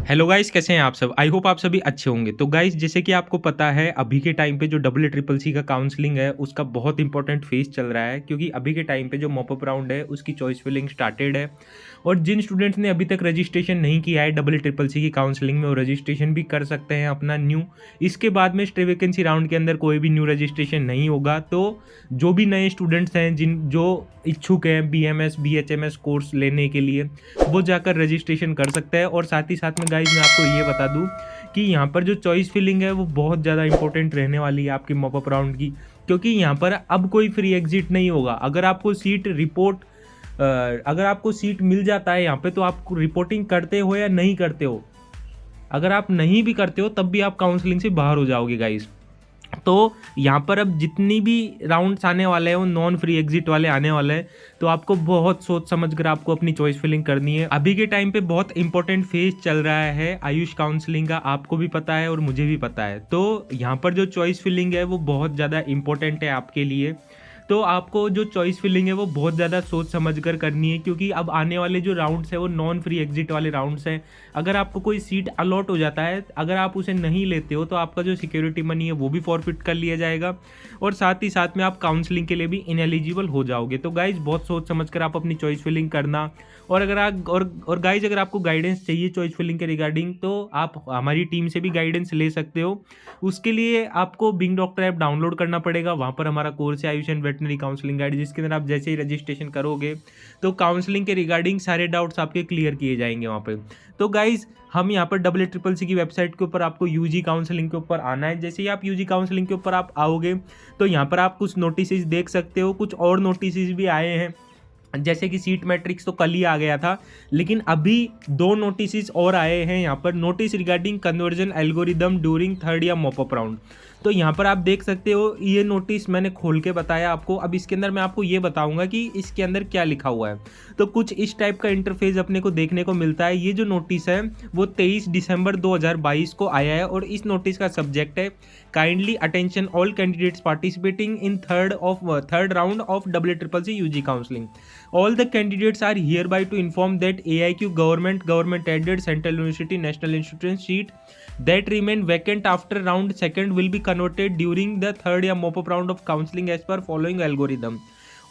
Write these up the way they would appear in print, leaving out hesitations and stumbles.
Hello guys, कैसे हैं आप सब? आई होप आप सभी अच्छे होंगे। तो गाइस, जैसे कि आपको पता है, अभी के टाइम पे जो डबल ट्रिपल सी का काउंसलिंग है उसका बहुत इंपॉर्टेंट फेज चल रहा है, क्योंकि अभी के टाइम पे जो मॉप अप राउंड है उसकी चॉइस फिलिंग स्टार्टेड है। और जिन स्टूडेंट्स ने अभी तक रजिस्ट्रेशन नहीं किया है डबल ट्रिपल सी की काउंसलिंग में, वो रजिस्ट्रेशन भी कर सकते हैं अपना न्यू। इसके बाद में स्टे वैकेंसी राउंड के अंदर कोई भी न्यू रजिस्ट्रेशन नहीं होगा। तो जो भी नए स्टूडेंट्स हैं जो इच्छुक हैं BMS BHMS कोर्स लेने के लिए, वो जाकर रजिस्ट्रेशन कर सकते हैं। और साथ ही साथ में गाइज मैं आपको ये बता दूं कि यहाँ पर जो चॉइस फिलिंग है वो बहुत ज़्यादा इंपॉर्टेंट रहने वाली है आपकी मॉप अप राउंड की, क्योंकि यहाँ पर अब कोई फ्री एग्जिट नहीं होगा। अगर आपको सीट मिल जाता है यहाँ पे, तो आप रिपोर्टिंग करते हो या नहीं करते हो। अगर आप नहीं भी करते हो तब भी आप काउंसलिंग से बाहर हो जाओगे गाइज। तो यहाँ पर अब जितनी भी राउंड्स आने वाले हैं वो नॉन फ्री एग्जिट वाले आने वाले हैं। तो आपको बहुत सोच समझ कर आपको अपनी चॉइस फिलिंग करनी है। अभी के टाइम पे बहुत इंपॉर्टेंट फेज चल रहा है आयुष काउंसलिंग का, आपको भी पता है और मुझे भी पता है। तो यहाँ पर जो चॉइस फिलिंग है वो बहुत ज़्यादा इंपॉर्टेंट है आपके लिए। तो आपको जो चॉइस फिलिंग है वो बहुत ज़्यादा सोच समझ कर करनी है, क्योंकि अब आने वाले जो राउंड्स है वो नॉन फ्री एग्जिट वाले राउंड्स हैं। अगर आपको कोई सीट अलॉट हो जाता है, अगर आप उसे नहीं लेते हो, तो आपका जो सिक्योरिटी मनी है वो भी फॉरफिट कर लिया जाएगा, और साथ ही साथ में आप काउंसलिंग के लिए भी इनएलिजिबल हो जाओगे। तो गाइज बहुत सोच समझ कर आप अपनी चॉइस फिलिंग करना। और अगर आप और गाइज अगर आपको गाइडेंस चाहिए चॉइस फिलिंग के रिगार्डिंग, तो आप हमारी टीम से भी गाइडेंस ले सकते हो। उसके लिए आपको बिंग डॉक्टर ऐप डाउनलोड करना पड़ेगा। वहाँ पर हमारा कोर्स है Ayush and veterinary counselling guide, जिसके अंदर आप जैसे ही रजिस्ट्रेशन करोगे तो काउंसलिंग के रिगार्डिंग सारे डाउट्स आपके क्लियर किए जाएंगे वहाँ पे। तो गाइज हम यहाँ पर डबल ट्रिपल सी की वेबसाइट के ऊपर आपको यूजी काउंसलिंग के ऊपर आना है। जैसे ही आप यूजी काउंसलिंग के ऊपर आप आओगे तो यहाँ पर आप कुछ नोटिस देख सकते हो। कुछ और नोटिस भी आए हैं, जैसे कि सीट मैट्रिक्स तो कल ही आ गया था, लेकिन अभी 2 नोटिस और आए हैं यहाँ पर। Notice regarding conversion algorithm during third या मॉप अप राउंड। तो यहाँ पर आप देख सकते हो, ये नोटिस मैंने खोल के बताया आपको। अब इसके अंदर मैं आपको ये बताऊंगा कि इसके अंदर क्या लिखा हुआ है। तो कुछ इस टाइप का इंटरफेस अपने को देखने को मिलता है। ये जो नोटिस है वो 23 दिसंबर 2022 को आया है, और इस नोटिस का सब्जेक्ट है kindly attention all candidates participating in third round of WCCC UG counselling. All the candidates are hereby to inform that AIQ government aided Central University National Institute seat that remain vacant after round second will be converted during the third या mop up round of counseling as per following algorithm.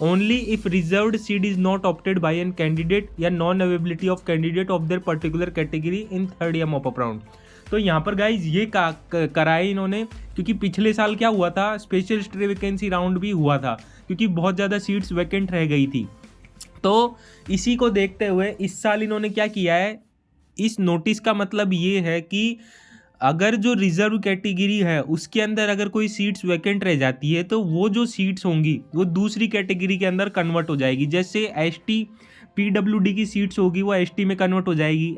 Only if reserved seat is not opted by an candidate या non availability of candidate of their particular category in third या mop up round. तो यहाँ पर guys ये कराए इन्होंने, क्योंकि पिछले साल क्या हुआ था, स्पेशल स्टे वैकेंसी राउंड भी हुआ था, क्योंकि बहुत ज़्यादा सीट्स वैकेंट रह गई थी। तो इसी को देखते हुए इस साल इन्होंने क्या किया है, इस नोटिस का मतलब ये है कि अगर जो रिजर्व कैटेगरी है उसके अंदर अगर कोई सीट्स वैकेंट रह जाती है, तो वो जो सीट्स होंगी वो दूसरी कैटेगरी के अंदर कन्वर्ट हो जाएगी। जैसे ST PWD की सीट्स होगी वो ST में कन्वर्ट हो जाएगी,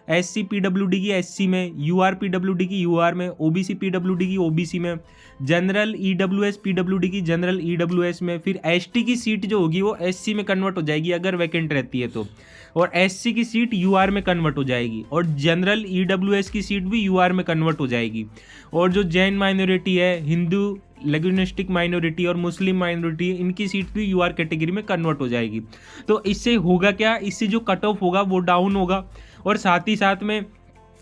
SC PWD की SC में, UR PWD की UR में, OBC PWD की OBC में, जनरल EWS PWD की जनरल EWS में। फिर ST की सीट जो होगी वो SC में कन्वर्ट हो जाएगी अगर वैकेंट रहती है तो, और SC की सीट UR में कन्वर्ट हो जाएगी, और जनरल EWS की सीट भी UR में कन्वर्ट हो जाएगी। और जो जैन माइनॉरिटी है, हिंदू लेग्यूनिस्टिक माइनॉरिटी और मुस्लिम माइनॉरिटी, इनकी सीट भी UR कैटेगरी में कन्वर्ट हो जाएगी। तो इससे होगा क्या, इससे जो कट ऑफ होगा वो डाउन होगा, और साथ ही साथ में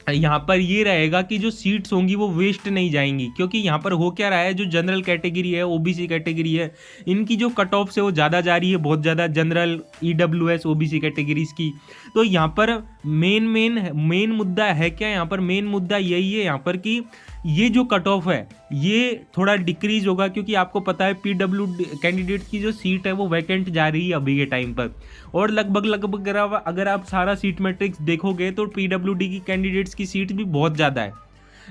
यहाँ पर ये रहेगा कि जो सीट्स होंगी वो वेस्ट नहीं जाएंगी। क्योंकि यहाँ पर हो क्या रहा है, जो जनरल कैटेगरी है, OBC कैटेगरी है, इनकी जो कट ऑफ से वो ज़्यादा जा रही है, बहुत ज़्यादा, जनरल EWS OBC कैटेगरीज की। तो यहाँ पर मेन मुद्दा है क्या, यहाँ पर मेन मुद्दा यही है यहाँ पर कि ये जो कट ऑफ है ये थोड़ा डिक्रीज होगा, क्योंकि आपको पता है PW कैंडिडेट्स की जो सीट है वो वैकेंट जा रही है अभी के टाइम पर। और लगभग अगर आप सारा सीट मैट्रिक्स देखोगे तो PWD की कैंडिडेट्स की सीट भी बहुत ज़्यादा है।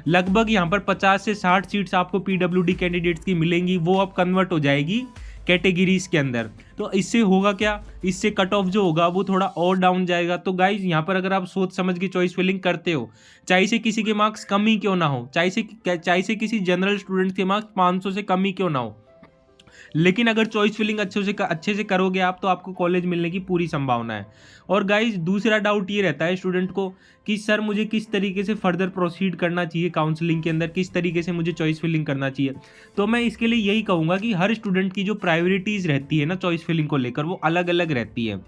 लगभग यहाँ पर 50 से 60 सीट्स आपको PWD कैंडिडेट्स की मिलेंगी, वो अब कन्वर्ट हो जाएगी कैटेगरीज के अंदर। तो इससे होगा क्या, इससे कट ऑफ जो होगा वो थोड़ा और डाउन जाएगा। तो गाइज यहाँ पर अगर आप सोच समझ के चॉइस फिलिंग करते हो, चाहे से किसी के मार्क्स कम ही क्यों ना हो, चाहे से किसी जनरल स्टूडेंट के मार्क्स 500 से कम ही क्यों ना हो, लेकिन अगर चॉइस फिलिंग अच्छे से करोगे आप, तो आपको कॉलेज मिलने की पूरी संभावना है। और गाइज दूसरा डाउट ये रहता है स्टूडेंट को कि सर मुझे किस तरीके से फर्दर प्रोसीड करना चाहिए काउंसलिंग के अंदर, किस तरीके से मुझे चॉइस फिलिंग करना चाहिए। तो मैं इसके लिए यही कहूँगा कि हर स्टूडेंट की जो प्रायोरिटीज़ रहती है ना चॉइस फिलिंग को लेकर, वो अलग अलग रहती है।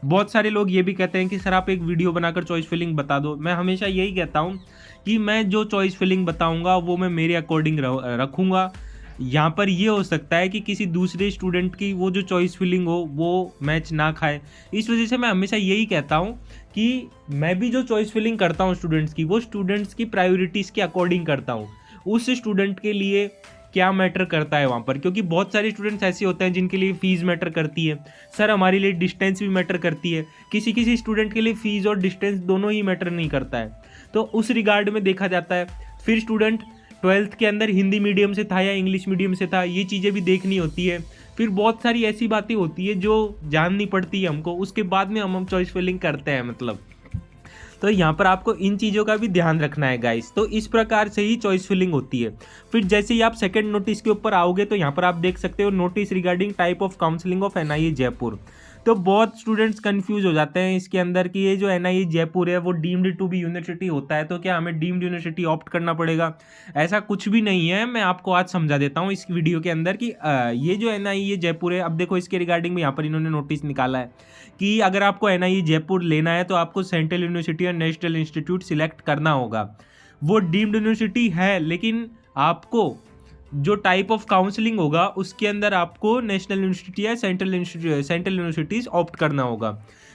बहुत सारे लोग ये भी कहते हैं कि सर आप एक वीडियो बनाकर चॉइस फिलिंग बता दो। मैं हमेशा यही कहता हूँ कि मैं जो चॉइस फिलिंग बताऊँगा वो मैं मेरे अकॉर्डिंग रखूँगा। यहाँ पर ये हो सकता है कि किसी दूसरे स्टूडेंट की वो जो चॉइस फिलिंग हो वो मैच ना खाए। इस वजह से मैं हमेशा यही कहता हूँ कि मैं भी जो चॉइस फिलिंग करता हूँ स्टूडेंट्स की, वो स्टूडेंट्स की प्रायोरिटीज़ के अकॉर्डिंग करता हूँ। उस स्टूडेंट के लिए क्या मैटर करता है वहाँ पर, क्योंकि बहुत सारे स्टूडेंट्स ऐसे होते हैं जिनके लिए फ़ीस मैटर करती है। सर हमारे लिए डिस्टेंस भी मैटर करती है। किसी किसी स्टूडेंट के लिए फ़ीस और डिस्टेंस दोनों ही मैटर नहीं करता है, तो उस रिगार्ड में देखा जाता है। फिर स्टूडेंट 12th के अंदर हिंदी मीडियम से था या इंग्लिश मीडियम से था, ये चीज़ें भी देखनी होती है। फिर बहुत सारी ऐसी बातें होती है जो जाननी पड़ती है हमको, उसके बाद में हम चॉइस फिलिंग करते हैं मतलब। तो यहाँ पर आपको इन चीज़ों का भी ध्यान रखना है गाइस। तो इस प्रकार से ही चॉइस फिलिंग होती है। फिर जैसे ही आप सेकंड नोटिस के ऊपर आओगे तो यहाँ पर आप देख सकते हो notice regarding type of counselling of NIA Jaipur. तो बहुत स्टूडेंट्स कंफ्यूज हो जाते हैं इसके अंदर कि ये जो एनआईए जयपुर है वो डीम्ड टू बी यूनिवर्सिटी होता है, तो क्या हमें डीम्ड यूनिवर्सिटी ऑप्ट करना पड़ेगा? ऐसा कुछ भी नहीं है। मैं आपको आज समझा देता हूँ इस वीडियो के अंदर कि ये जो एनआईए जयपुर है, अब देखो इसके रिगार्डिंग में यहाँ पर इन्होंने नोटिस निकाला है कि अगर आपको एनआईए जयपुर लेना है तो आपको सेंट्रल यूनिवर्सिटी और नेशनल इंस्टीट्यूट सिलेक्ट करना होगा। वो डीम्ड यूनिवर्सिटी है, लेकिन आपको जो टाइप ऑफ काउंसलिंग होगा उसके अंदर आपको नेशनल यूनिवर्सिटी या सेंट्रल यूनिवर्सिटीज़ ऑप्ट करना होगा।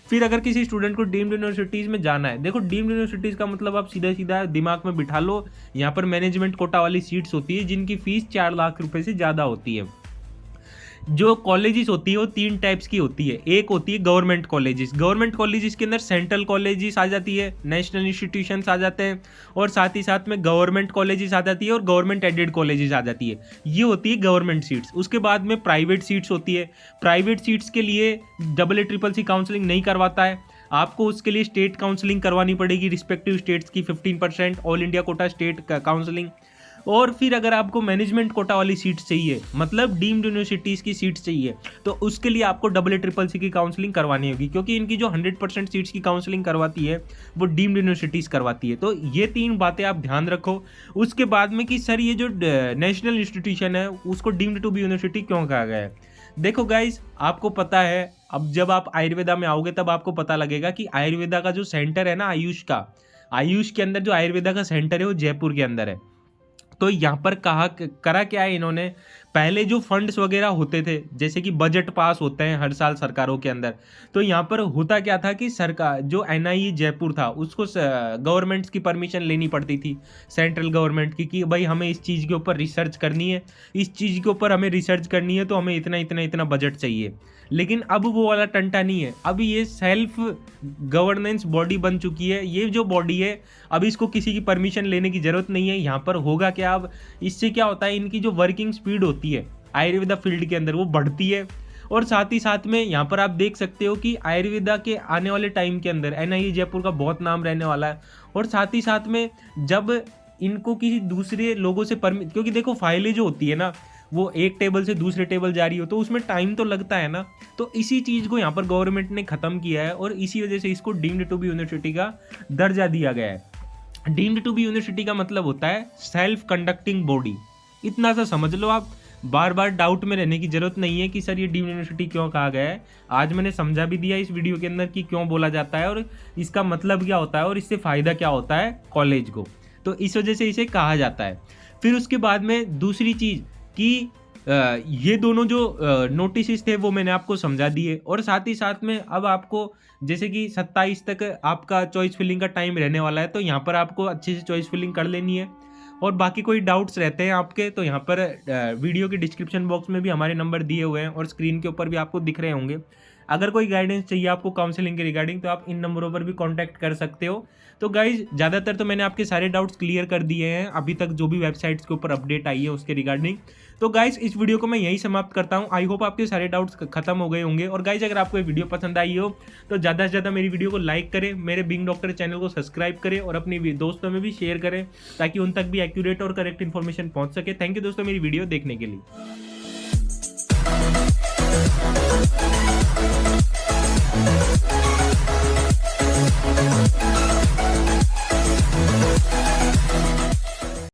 फिर अगर किसी स्टूडेंट को डीम्ड यूनिवर्सिटीज़ में जाना है, देखो डीम्ड यूनिवर्सिटीज़ का मतलब आप सीधा सीधा दिमाग में बिठा लो, यहाँ पर मैनेजमेंट कोटा वाली सीट्स होती है जिनकी फ़ीस 4 लाख रुपए से ज़्यादा होती है। जो कॉलेजेस होती है वो 3 टाइप्स की होती है। एक होती है गवर्नमेंट कॉलेजेस। गवर्नमेंट कॉलेजेस के अंदर सेंट्रल कॉलेजेस आ जाती है, नेशनल इंस्टीट्यूशंस आ जाते हैं, और साथ ही साथ में गवर्नमेंट कॉलेजेस आ जाती है और गवर्नमेंट एडेड कॉलेजेस आ जाती है। ये होती है गवर्नमेंट सीट्स। उसके बाद में प्राइवेट सीट्स होती है। प्राइवेट सीट्स के लिए AACCC काउंसलिंग नहीं करवाता है, आपको उसके लिए स्टेट काउंसलिंग करवानी पड़ेगी, रिस्पेक्टिव स्टेट्स की 15% all India quota state counselling. और फिर अगर आपको मैनेजमेंट कोटा वाली सीट चाहिए, मतलब डीम्ड यूनिवर्सिटीज़ की सीट चाहिए, तो उसके लिए आपको AACCC की काउंसलिंग करवानी होगी, क्योंकि इनकी जो 100% सीट्स की काउंसलिंग करवाती है वो डीम्ड यूनिवर्सिटीज़ करवाती है। तो ये 3 बातें आप ध्यान रखो। उसके बाद में कि सर ये जो नेशनल इंस्टीट्यूशन है उसको डीम्ड टू बी यूनिवर्सिटी क्यों कहा गया है? देखो गाइज, आपको पता है, अब जब आप आयुर्वेदा में आओगे तब आपको पता लगेगा कि आयुर्वेदा का जो सेंटर है ना, आयुष के अंदर जो आयुर्वेदा का सेंटर है वो जयपुर के अंदर है। तो यहाँ पर करा क्या है इन्होंने, पहले जो फंड्स वगैरह होते थे, जैसे कि बजट पास होते हैं हर साल सरकारों के अंदर, तो यहाँ पर होता क्या था कि सरकार जो एनआईए जयपुर था उसको गवर्नमेंट्स की परमिशन लेनी पड़ती थी, सेंट्रल गवर्नमेंट की, कि भाई हमें इस चीज़ के ऊपर रिसर्च करनी है, इस चीज़ के ऊपर हमें रिसर्च करनी है, तो हमें इतना इतना इतना बजट चाहिए। लेकिन अब वो वाला टंटा नहीं है, अब ये सेल्फ गवर्नेंस बॉडी बन चुकी है। ये जो बॉडी है अब इसको किसी की परमिशन लेने की ज़रूरत नहीं है। यहाँ पर होगा क्या, अब इससे क्या होता है, इनकी जो वर्किंग स्पीड होती है आयुर्वेदा फील्ड के अंदर वो बढ़ती है। और साथ ही साथ में यहाँ पर आप देख सकते हो कि आयुर्वेदा के आने वाले टाइम के अंदर एनआईए जयपुर का बहुत नाम रहने वाला है। और साथ ही साथ में जब इनको किसी दूसरे लोगों से क्योंकि देखो फाइलें जो होती है ना, वो एक टेबल से दूसरे टेबल जा रही हो तो उसमें टाइम तो लगता है ना। तो इसी चीज़ को यहाँ पर गवर्नमेंट ने ख़त्म किया है और इसी वजह से इसको डीम्ड टू बी यूनिवर्सिटी का दर्जा दिया गया है। डीम्ड टू बी यूनिवर्सिटी का मतलब होता है सेल्फ कंडक्टिंग बॉडी। इतना सा समझ लो आप, बार बार डाउट में रहने की जरूरत नहीं है कि सर ये डीम्ड यूनिवर्सिटी क्यों कहा गया है। आज मैंने समझा भी दिया इस वीडियो के अंदर कि क्यों बोला जाता है और इसका मतलब क्या होता है और इससे फ़ायदा क्या होता है कॉलेज को। तो इस वजह से इसे कहा जाता है। फिर उसके बाद में दूसरी चीज़ कि ये दोनों जो नोटिस थे वो मैंने आपको समझा दिए। और साथ ही साथ में अब आपको जैसे कि 27 तक आपका चॉइस फिलिंग का टाइम रहने वाला है, तो यहाँ पर आपको अच्छे से चॉइस फिलिंग कर लेनी है। और बाकी कोई डाउट्स रहते हैं आपके तो यहाँ पर वीडियो के डिस्क्रिप्शन बॉक्स में भी हमारे नंबर दिए हुए हैं और स्क्रीन के ऊपर भी आपको दिख रहे होंगे। अगर कोई गाइडेंस चाहिए आपको काउंसलिंग के रिगार्डिंग तो आप इन नंबरों पर भी कांटेक्ट कर सकते हो। तो गाइज ज़्यादातर तो मैंने आपके सारे डाउट्स क्लियर कर दिए हैं अभी तक जो भी वेबसाइट्स के ऊपर अपडेट आई है उसके रिगार्डिंग। तो गाइज इस वीडियो को मैं यहीं समाप्त करता हूं। आई होप आपके सारे डाउट्स खत्म हो गए होंगे। और गाइज अगर आपको ये वीडियो पसंद आई हो तो ज़्यादा से ज़्यादा मेरी वीडियो को लाइक करें, मेरे बिंग डॉक्टर चैनल को सब्सक्राइब करें और अपने दोस्तों में भी शेयर करें ताकि उन तक भी एक्यूरेट और करेक्ट इन्फॉर्मेशन पहुँच सके। थैंक यू दोस्तों मेरी वीडियो देखने के लिए।